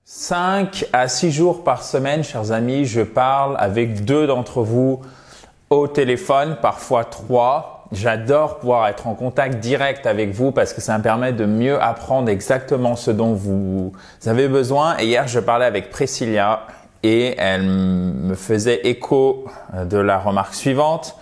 5 à 6 jours par semaine, chers amis, je parle avec 2 d'entre vous au téléphone, parfois 3. J'adore pouvoir être en contact direct avec vous parce que ça me permet de mieux apprendre exactement ce dont vous avez besoin. Et hier, je parlais avec Priscilla et elle me faisait écho de la remarque suivante.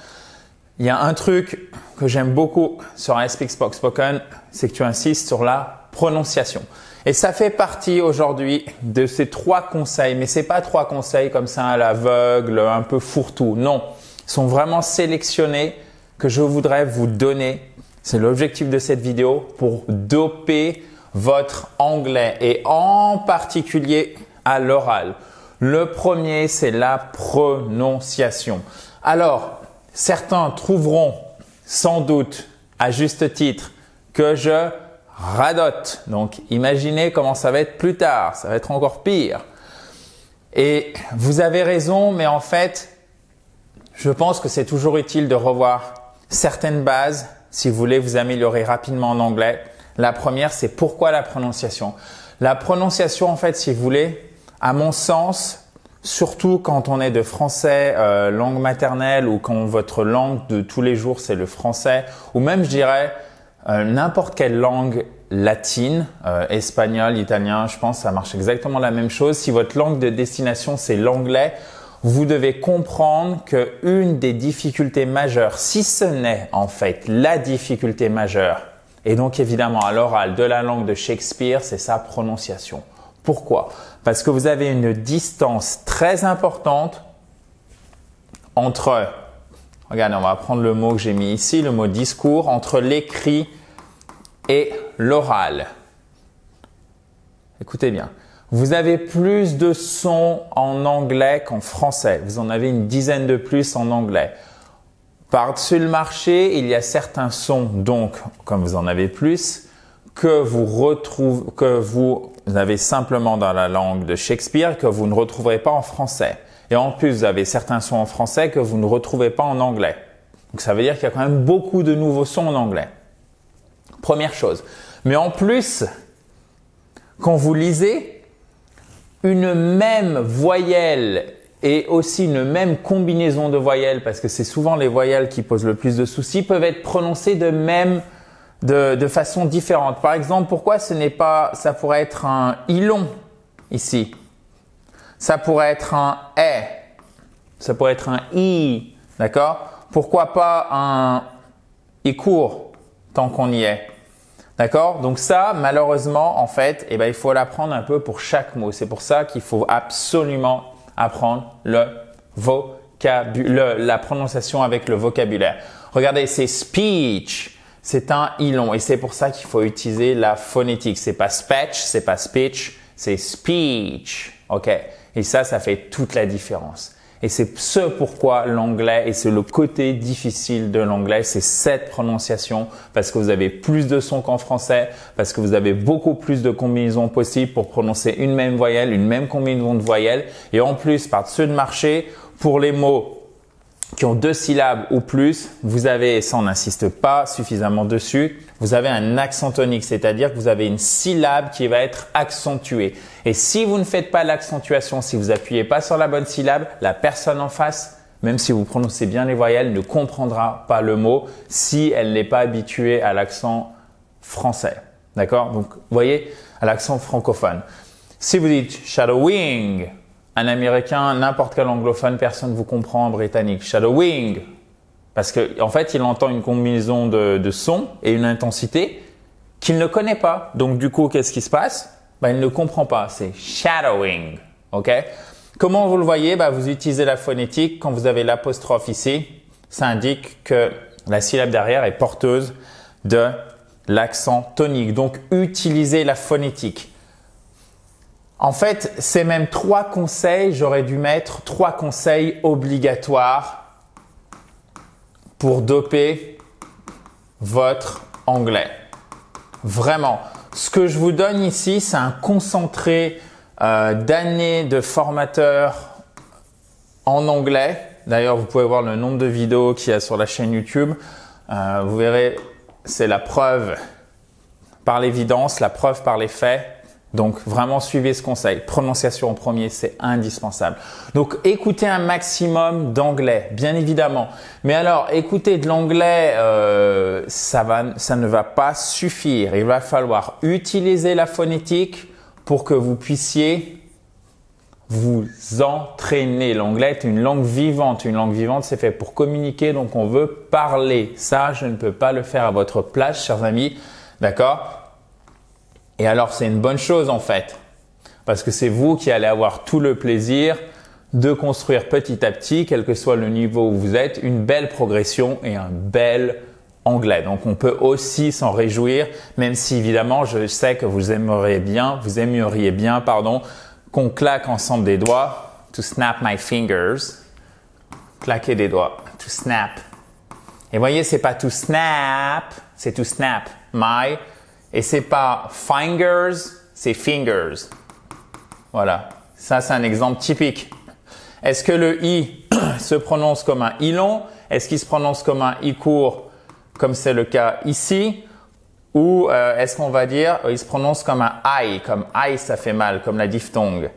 Il y a un truc que j'aime beaucoup sur I Speak Spoken, c'est que tu insistes sur la prononciation. Et ça fait partie aujourd'hui de ces 3 conseils, mais c'est pas 3 conseils comme ça à l'aveugle, un peu fourre-tout. Non, ils sont vraiment sélectionnés que je voudrais vous donner. C'est l'objectif de cette vidéo pour doper votre anglais et en particulier à l'oral. Le premier, c'est la prononciation. Alors, certains trouveront sans doute à juste titre que je radote. Donc, imaginez comment ça va être plus tard. Ça va être encore pire. Et vous avez raison, mais en fait, je pense que c'est toujours utile de revoir certaines bases si vous voulez vous améliorer rapidement en anglais. La première, c'est pourquoi la prononciation. La prononciation, en fait, si vous voulez, à mon sens, surtout quand on est de français langue maternelle ou quand votre langue de tous les jours, c'est le français, ou même, je dirais, n'importe quelle langue latine, espagnol, italien, je pense que ça marche exactement la même chose. Si votre langue de destination, c'est l'anglais, vous devez comprendre qu'une des difficultés majeures, si ce n'est en fait la difficulté majeure, et donc évidemment à l'oral de la langue de Shakespeare, c'est sa prononciation. Pourquoi? Parce que vous avez une distance très importante entre, regardez, on va prendre le mot que j'ai mis ici, le mot discours, entre l'écrit et l'oral. Écoutez bien. Vous avez plus de sons en anglais qu'en français. Vous en avez une dizaine de plus en anglais. Par-dessus le marché, il y a certains sons, donc, comme vous en avez plus, que vous avez simplement dans la langue de Shakespeare, que vous ne retrouverez pas en français. Et en plus, vous avez certains sons en français que vous ne retrouvez pas en anglais. Donc, ça veut dire qu'il y a quand même beaucoup de nouveaux sons en anglais. Première chose. Mais en plus, quand vous lisez, une même voyelle et aussi une même combinaison de voyelles, parce que c'est souvent les voyelles qui posent le plus de soucis, peuvent être prononcées de façon différente. Par exemple, pourquoi ça pourrait être un ilon ici? Ça pourrait être un est. Ça pourrait être un i. D'accord? Pourquoi pas un i court tant qu'on y est? D'accord? Donc ça, malheureusement, en fait, il faut l'apprendre un peu pour chaque mot. C'est pour ça qu'il faut absolument apprendre la prononciation avec le vocabulaire. Regardez, c'est speech. C'est un ilon et c'est pour ça qu'il faut utiliser la phonétique. C'est pas speech, c'est pas speech, c'est speech. OK? Et ça fait toute la différence. Et c'est ce pourquoi l'anglais, et c'est le côté difficile de l'anglais, c'est cette prononciation, parce que vous avez plus de sons qu'en français, parce que vous avez beaucoup plus de combinaisons possibles pour prononcer une même voyelle, une même combinaison de voyelles. Et en plus, par-dessus le marché, pour les mots qui ont 2 syllabes ou plus, vous avez, et ça on n'insiste pas suffisamment dessus, vous avez un accent tonique, c'est-à-dire que vous avez une syllabe qui va être accentuée. Et si vous ne faites pas l'accentuation, si vous appuyez pas sur la bonne syllabe, la personne en face, même si vous prononcez bien les voyelles, ne comprendra pas le mot si elle n'est pas habituée à l'accent français. D'accord? Donc, vous voyez, à l'accent francophone. Si vous dites shadowing, un Américain, n'importe quel anglophone, personne ne vous comprend en britannique. Shadowing. Parce qu'en fait, il entend une combinaison de sons et une intensité qu'il ne connaît pas. Donc, du coup, qu'est-ce qui se passe? Il ne comprend pas. C'est shadowing. OK? Comment vous le voyez? Vous utilisez la phonétique. Quand vous avez l'apostrophe ici, ça indique que la syllabe derrière est porteuse de l'accent tonique. Donc, utilisez la phonétique. En fait, c'est même 3 conseils, j'aurais dû mettre 3 conseils obligatoires pour doper votre anglais. Vraiment. Ce que je vous donne ici, c'est un concentré d'années de formateur en anglais. D'ailleurs, vous pouvez voir le nombre de vidéos qu'il y a sur la chaîne YouTube. Vous verrez, c'est la preuve par l'évidence, la preuve par les faits. Donc, vraiment, suivez ce conseil. Prononciation en premier, c'est indispensable. Donc, écoutez un maximum d'anglais, bien évidemment. Mais alors, écouter de l'anglais, ça ne va pas suffire. Il va falloir utiliser la phonétique pour que vous puissiez vous entraîner. L'anglais est une langue vivante. Une langue vivante, c'est fait pour communiquer, donc on veut parler. Ça, je ne peux pas le faire à votre place, chers amis. D'accord ? Et alors, c'est une bonne chose en fait, parce que c'est vous qui allez avoir tout le plaisir de construire petit à petit, quel que soit le niveau où vous êtes, une belle progression et un bel anglais. Donc, on peut aussi s'en réjouir, même si évidemment, je sais que vous aimeriez bien, qu'on claque ensemble des doigts. To snap my fingers. Claquer des doigts. To snap. Et voyez, c'est pas to snap, c'est to snap. My. Et c'est pas fingers, c'est fingers. Voilà. Ça, c'est un exemple typique. Est-ce que le I se prononce comme un I long? Est-ce qu'il se prononce comme un I court, comme c'est le cas ici? Ou est-ce qu'on va dire, il se prononce comme un I, comme I, ça fait mal, comme la diphtongue.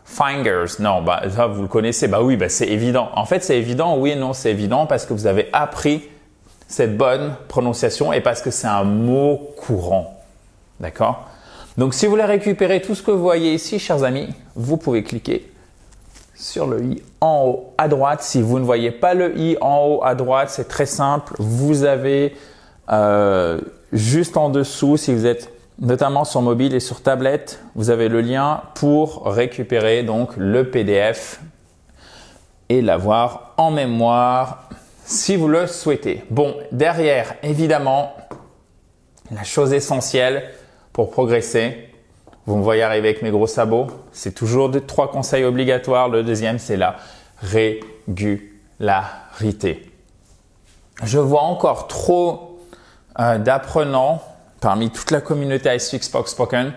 Fingers, non, bah ça vous le connaissez, bah oui, bah c'est évident. En fait, c'est évident, oui et non, c'est évident parce que vous avez appris cette bonne prononciation et parce que c'est un mot courant. D'accord? Donc, si vous voulez récupérer tout ce que vous voyez ici, chers amis, vous pouvez cliquer sur le i en haut à droite. Si vous ne voyez pas le i en haut à droite, c'est très simple. Vous avez juste en dessous, si vous êtes notamment sur mobile et sur tablette, vous avez le lien pour récupérer donc le PDF et l'avoir en mémoire si vous le souhaitez. Bon, derrière, évidemment, la chose essentielle pour progresser, vous me voyez arriver avec mes gros sabots, c'est toujours 3 conseils obligatoires. Le deuxième, c'est la régularité. Je vois encore trop d'apprenants parmi toute la communauté I Speak Spoken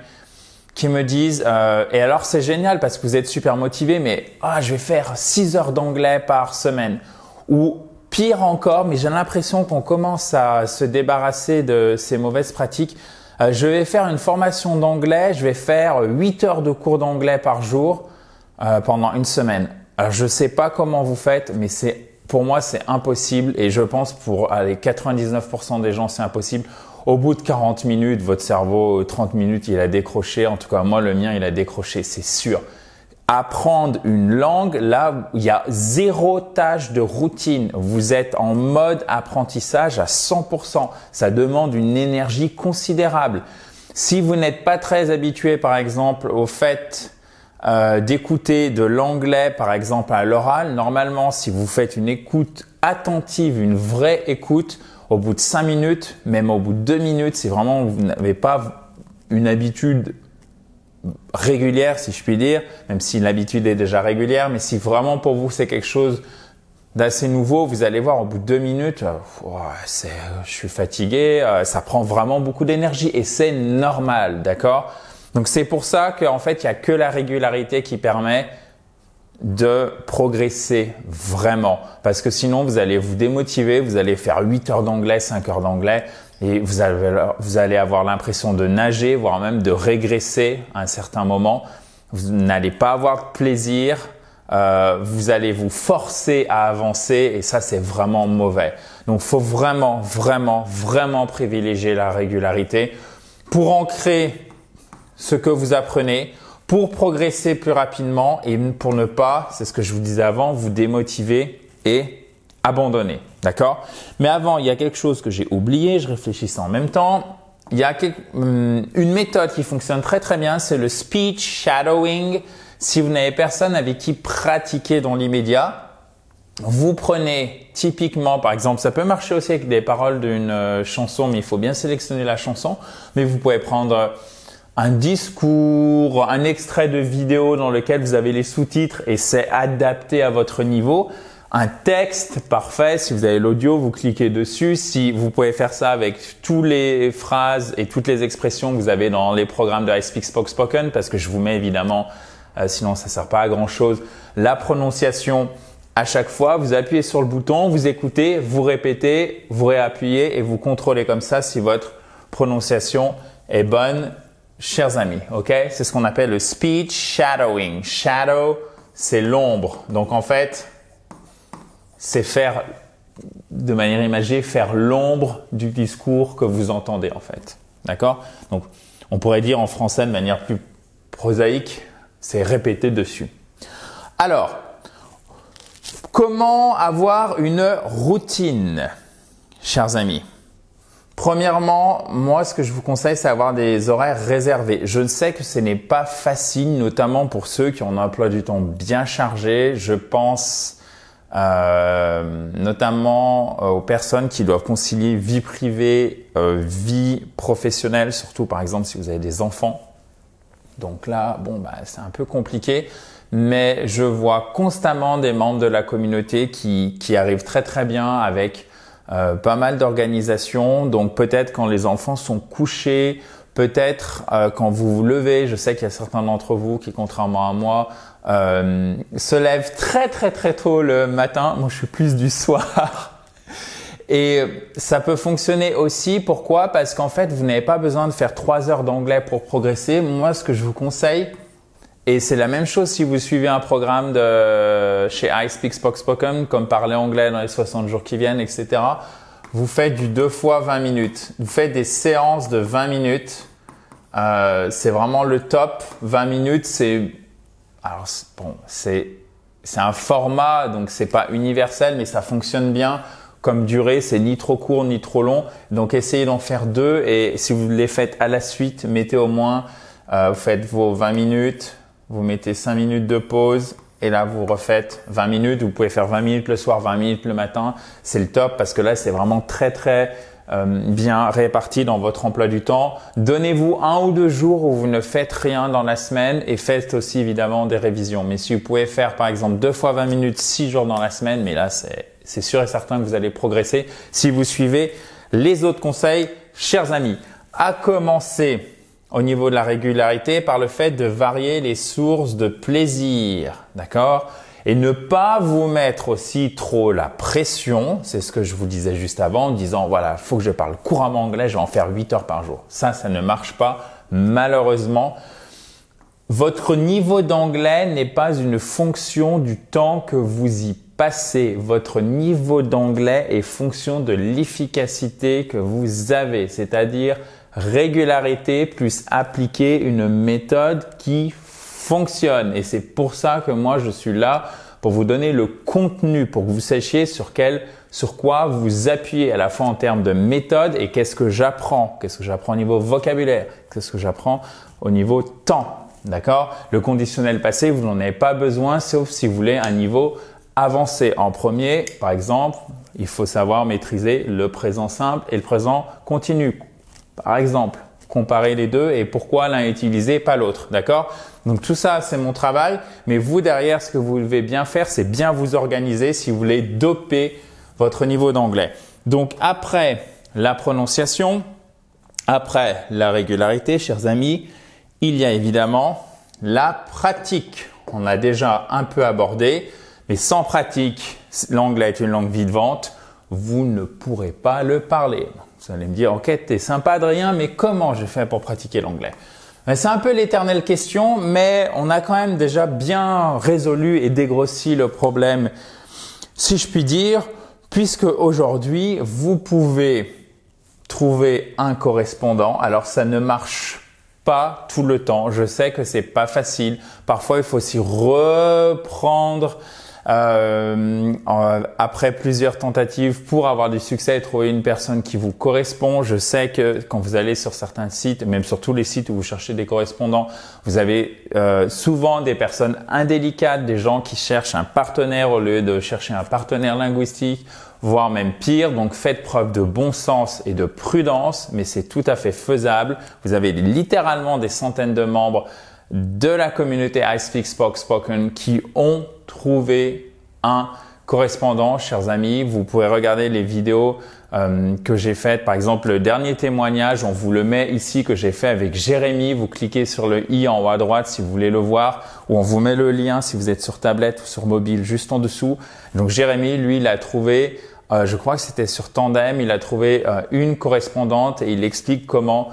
qui me disent et alors c'est génial parce que vous êtes super motivés, mais je vais faire 6 heures d'anglais par semaine ou pire encore, mais j'ai l'impression qu'on commence à se débarrasser de ces mauvaises pratiques. Je vais faire une formation d'anglais, je vais faire 8 heures de cours d'anglais par jour pendant une semaine. Alors, je ne sais pas comment vous faites, mais pour moi, c'est impossible et je pense pour 99% des gens, c'est impossible. Au bout de 40 minutes, votre cerveau, 30 minutes, il a décroché. En tout cas, moi, le mien, il a décroché, c'est sûr. Apprendre une langue, là, il y a 0 tâche de routine. Vous êtes en mode apprentissage à 100%. Ça demande une énergie considérable. Si vous n'êtes pas très habitué, par exemple, au fait d'écouter de l'anglais, par exemple, à l'oral, normalement, si vous faites une écoute attentive, une vraie écoute, au bout de 5 minutes, même au bout de 2 minutes, si vraiment vous n'avez pas une habitude régulière, si je puis dire, même si l'habitude est déjà régulière, mais si vraiment pour vous c'est quelque chose d'assez nouveau, vous allez voir au bout de 2 minutes, je suis fatigué, ça prend vraiment beaucoup d'énergie et c'est normal, d'accord? Donc c'est pour ça qu'en fait il n'y a que la régularité qui permet de progresser vraiment, parce que sinon vous allez vous démotiver, vous allez faire 8 heures d'anglais, 5 heures d'anglais et vous allez avoir l'impression de nager, voire même de régresser à un certain moment. Vous n'allez pas avoir de plaisir, vous allez vous forcer à avancer et ça c'est vraiment mauvais. Donc faut vraiment privilégier la régularité pour ancrer ce que vous apprenez, pour progresser plus rapidement et pour ne pas, c'est ce que je vous disais avant, vous démotiver et abandonner. D'accord? Mais avant, il y a quelque chose que j'ai oublié, je réfléchissais en même temps. Il y a une méthode qui fonctionne très très bien, c'est le speech shadowing. Si vous n'avez personne avec qui pratiquer dans l'immédiat, vous prenez typiquement, par exemple, ça peut marcher aussi avec des paroles d'une chanson, mais il faut bien sélectionner la chanson. Mais vous pouvez prendre un discours, un extrait de vidéo dans lequel vous avez les sous-titres et c'est adapté à votre niveau. Un texte parfait, si vous avez l'audio, vous cliquez dessus. Si vous pouvez faire ça avec toutes les phrases et toutes les expressions que vous avez dans les programmes de I Speak Spoken, parce que je vous mets évidemment, sinon ça sert pas à grand chose, la prononciation à chaque fois. Vous appuyez sur le bouton, vous écoutez, vous répétez, vous réappuyez et vous contrôlez comme ça si votre prononciation est bonne. chers amis, ok? C'est ce qu'on appelle le speech shadowing. Shadow, c'est l'ombre. Donc en fait, c'est faire, de manière imagée, faire l'ombre du discours que vous entendez en fait. D'accord? Donc on pourrait dire en français de manière plus prosaïque, c'est répéter dessus. Alors, comment avoir une routine, chers amis? Premièrement, moi, ce que je vous conseille, c'est avoir des horaires réservés. Je sais que ce n'est pas facile, notamment pour ceux qui ont un emploi du temps bien chargé. Je pense notamment aux personnes qui doivent concilier vie privée, vie professionnelle, surtout par exemple si vous avez des enfants. Donc là, bon, c'est un peu compliqué, mais je vois constamment des membres de la communauté qui arrivent très très bien avec pas mal d'organisations. Donc peut-être quand les enfants sont couchés, peut-être quand vous vous levez. Je sais qu'il y a certains d'entre vous qui, contrairement à moi, se lèvent très très très tôt le matin. Moi, je suis plus du soir. Et ça peut fonctionner aussi. Pourquoi? Parce qu'en fait, vous n'avez pas besoin de faire 3 heures d'anglais pour progresser. Moi, ce que je vous conseille, et c'est la même chose si vous suivez un programme de chez iSpeak Spoken, comme parler anglais dans les 60 jours qui viennent, etc. Vous faites du 2 fois 20 minutes. Vous faites des séances de 20 minutes. C'est vraiment le top. 20 minutes, c'est un format, donc c'est pas universel, mais ça fonctionne bien. Comme durée, c'est ni trop court ni trop long. Donc essayez d'en faire 2 et si vous les faites à la suite, mettez au moins, vous faites vos 20 minutes, vous mettez 5 minutes de pause et là vous refaites 20 minutes. Vous pouvez faire 20 minutes le soir, 20 minutes le matin. C'est le top parce que là c'est vraiment très très bien réparti dans votre emploi du temps. Donnez-vous 1 ou 2 jours où vous ne faites rien dans la semaine et faites aussi évidemment des révisions. Mais si vous pouvez faire par exemple 2 fois 20 minutes, 6 jours dans la semaine, mais là c'est sûr et certain que vous allez progresser si vous suivez les autres conseils, chers amis. À commencer au niveau de la régularité par le fait de varier les sources de plaisir, d'accord? Et ne pas vous mettre aussi trop la pression, c'est ce que je vous disais juste avant, en disant voilà, faut que je parle couramment anglais, je vais en faire 8 heures par jour. Ça ne marche pas, malheureusement. Votre niveau d'anglais n'est pas une fonction du temps que vous y passez. Votre niveau d'anglais est fonction de l'efficacité que vous avez, c'est-à-dire régularité plus appliquer une méthode qui fonctionne. Et c'est pour ça que moi, je suis là pour vous donner le contenu, pour que vous sachiez sur quoi vous appuyez à la fois en termes de méthode et qu'est-ce que j'apprends au niveau vocabulaire, qu'est-ce que j'apprends au niveau temps. D'accord? Le conditionnel passé, vous n'en avez pas besoin sauf si vous voulez un niveau avancé. En premier, par exemple, il faut savoir maîtriser le présent simple et le présent continu. Par exemple, comparer les deux et pourquoi l'un est utilisé et pas l'autre. D'accord? Donc tout ça, c'est mon travail. Mais vous, derrière, ce que vous devez bien faire, c'est bien vous organiser si vous voulez doper votre niveau d'anglais. Donc après la prononciation, après la régularité, chers amis, il y a évidemment la pratique. On a déjà un peu abordé, mais sans pratique, l'anglais est une langue vivante, vous ne pourrez pas le parler. Vous allez me dire, ok, t'es sympa Adrien, mais comment je fais pour pratiquer l'anglais? C'est un peu l'éternelle question, mais on a quand même déjà bien résolu et dégrossi le problème, si je puis dire, puisque aujourd'hui, vous pouvez trouver un correspondant. Alors, ça ne marche pas tout le temps. Je sais que c'est pas facile. Parfois, il faut aussi reprendre après plusieurs tentatives pour avoir du succès et trouver une personne qui vous correspond. Je sais que quand vous allez sur certains sites, même sur tous les sites où vous cherchez des correspondants, vous avez souvent des personnes indélicates, des gens qui cherchent un partenaire au lieu de chercher un partenaire linguistique, voire même pire. Donc faites preuve de bon sens et de prudence, mais c'est tout à fait faisable. Vous avez littéralement des centaines de membres de la communauté iSpeak Spoken qui ont trouvé un correspondant, chers amis. Vous pouvez regarder les vidéos que j'ai faites. Par exemple, le dernier témoignage, on vous le met ici, que j'ai fait avec Jérémy. Vous cliquez sur le i en haut à droite si vous voulez le voir, ou on vous met le lien si vous êtes sur tablette ou sur mobile juste en dessous. Donc Jérémy, lui, il a trouvé, je crois que c'était sur Tandem, il a trouvé une correspondante et il explique comment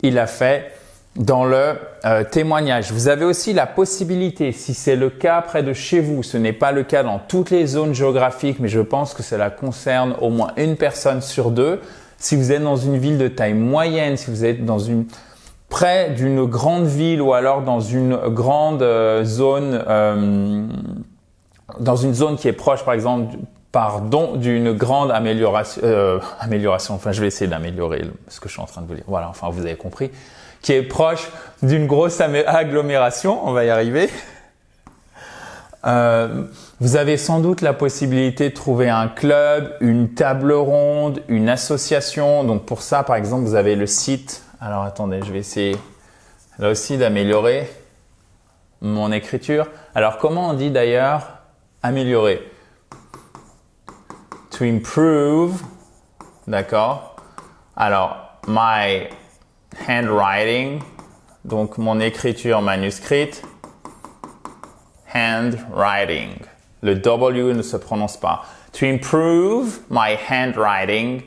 il a fait. dans le témoignage. Vous avez aussi la possibilité, si c'est le cas près de chez vous, ce n'est pas le cas dans toutes les zones géographiques, mais je pense que cela concerne au moins une personne sur deux. Si vous êtes dans une ville de taille moyenne, si vous êtes près d'une grande ville ou alors dans une grande zone, dans une zone qui est proche, par exemple, d'une grande amélioration. Enfin, je vais essayer d'améliorer ce que je suis en train de vous dire. Voilà, enfin, vous avez compris. Qui est proche d'une grosse agglomération, on va y arriver. Vous avez sans doute la possibilité de trouver un club, une table ronde, une association. Donc pour ça, par exemple, vous avez le site. Alors attendez, je vais essayer là aussi d'améliorer mon écriture. Alors comment on dit d'ailleurs améliorer? To improve, d'accord? Alors, my handwriting, donc mon écriture manuscrite, handwriting. Le W ne se prononce pas. To improve my handwriting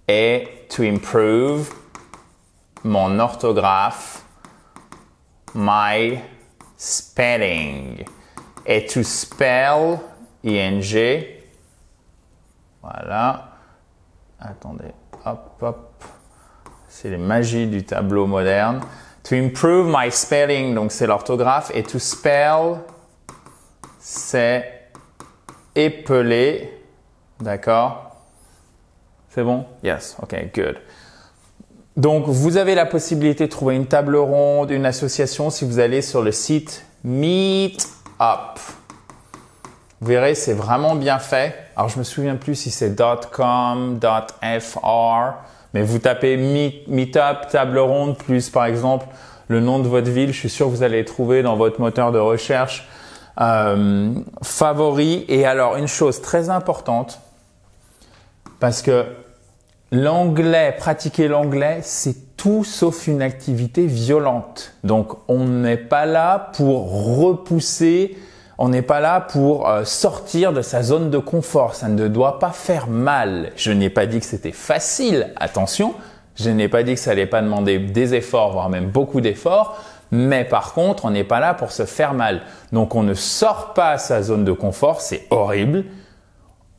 et to improve mon orthographe, my spelling. Et to spell, ing, voilà. Attendez, hop, hop. C'est les magies du tableau moderne. To improve my spelling, donc c'est l'orthographe. Et to spell, c'est épeler. D'accord? C'est bon? Yes. OK, good. Donc, vous avez la possibilité de trouver une table ronde, une association si vous allez sur le site Meetup. Vous verrez, c'est vraiment bien fait. Alors, je me souviens plus si c'est .com, .fr. Mais vous tapez Meetup, table ronde, plus par exemple le nom de votre ville. Je suis sûr que vous allez le trouver dans votre moteur de recherche favori. Et alors, une chose très importante, parce que l'anglais, pratiquer l'anglais, c'est tout sauf une activité violente. Donc, on n'est pas là pour repousser, on n'est pas là pour sortir de sa zone de confort. Ça ne doit pas faire mal. Je n'ai pas dit que c'était facile. Attention, je n'ai pas dit que ça n'allait pas demander des efforts, voire même beaucoup d'efforts. Mais par contre, on n'est pas là pour se faire mal. Donc, on ne sort pas sa zone de confort. C'est horrible.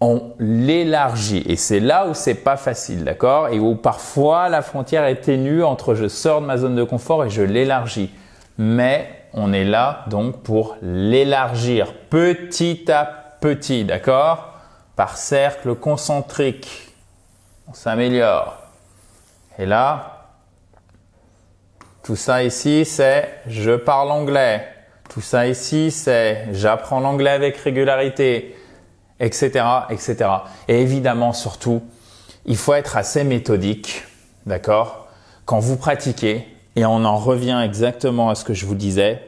On l'élargit. Et c'est là où c'est pas facile, d'accord? Et où parfois, la frontière est ténue entre je sors de ma zone de confort et je l'élargis. Mais on est là donc pour l'élargir petit à petit, d'accord? Par cercle concentrique. On s'améliore. Et là, tout ça ici, c'est je parle anglais. Tout ça ici, c'est j'apprends l'anglais avec régularité, etc., etc. Et évidemment, surtout, il faut être assez méthodique, d'accord? Quand vous pratiquez, et on en revient exactement à ce que je vous disais,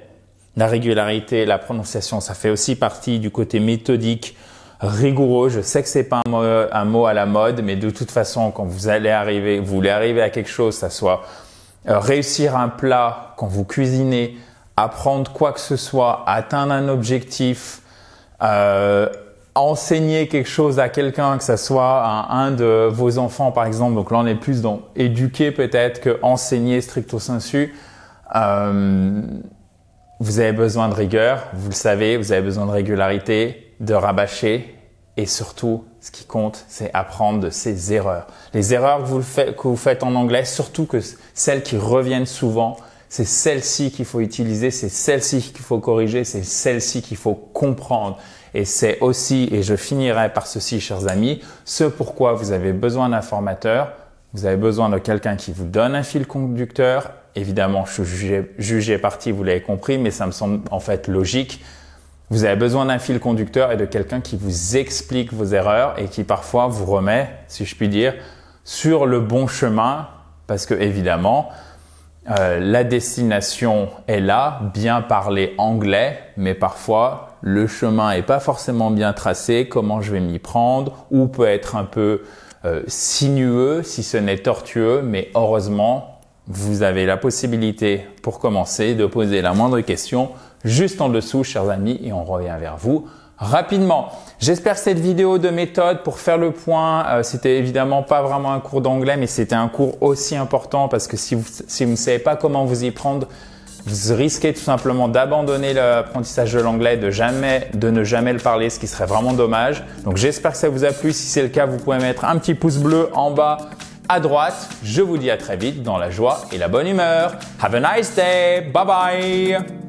la régularité, la prononciation, ça fait aussi partie du côté méthodique, rigoureux. Je sais que c'est pas un mot à la mode, mais de toute façon, quand vous voulez arriver à quelque chose, ça soit réussir un plat, quand vous cuisinez, apprendre quoi que ce soit, atteindre un objectif, enseigner quelque chose à quelqu'un, que ce soit à un de vos enfants par exemple. Donc là, on est plus dans éduquer peut-être que enseigner stricto sensu. Vous avez besoin de rigueur, vous le savez, vous avez besoin de régularité, de rabâcher et surtout, ce qui compte, c'est apprendre de ses erreurs. Les erreurs que vous faites en anglais, surtout que celles qui reviennent souvent, c'est celles-ci qu'il faut utiliser, c'est celles-ci qu'il faut corriger, c'est celles-ci qu'il faut comprendre. Et c'est aussi, et je finirai par ceci, chers amis, ce pourquoi vous avez besoin d'un formateur. Vous avez besoin de quelqu'un qui vous donne un fil conducteur. Évidemment, je suis jugé parti, vous l'avez compris, mais ça me semble en fait logique. Vous avez besoin d'un fil conducteur et de quelqu'un qui vous explique vos erreurs et qui parfois vous remet, si je puis dire, sur le bon chemin. Parce que évidemment, la destination est là, bien parler anglais, mais parfois le chemin est pas forcément bien tracé, comment je vais m'y prendre, ou peut être un peu sinueux si ce n'est tortueux, mais heureusement, vous avez la possibilité pour commencer de poser la moindre question juste en dessous, chers amis, et on revient vers vous rapidement. J'espère que cette vidéo de méthode pour faire le point, c'était évidemment pas vraiment un cours d'anglais, mais c'était un cours aussi important parce que si vous ne savez pas comment vous y prendre, vous risquez tout simplement d'abandonner l'apprentissage de l'anglais, de ne jamais le parler, ce qui serait vraiment dommage. Donc j'espère que ça vous a plu. Si c'est le cas, vous pouvez mettre un petit pouce bleu en bas à droite. Je vous dis à très vite dans la joie et la bonne humeur. Have a nice day. Bye bye.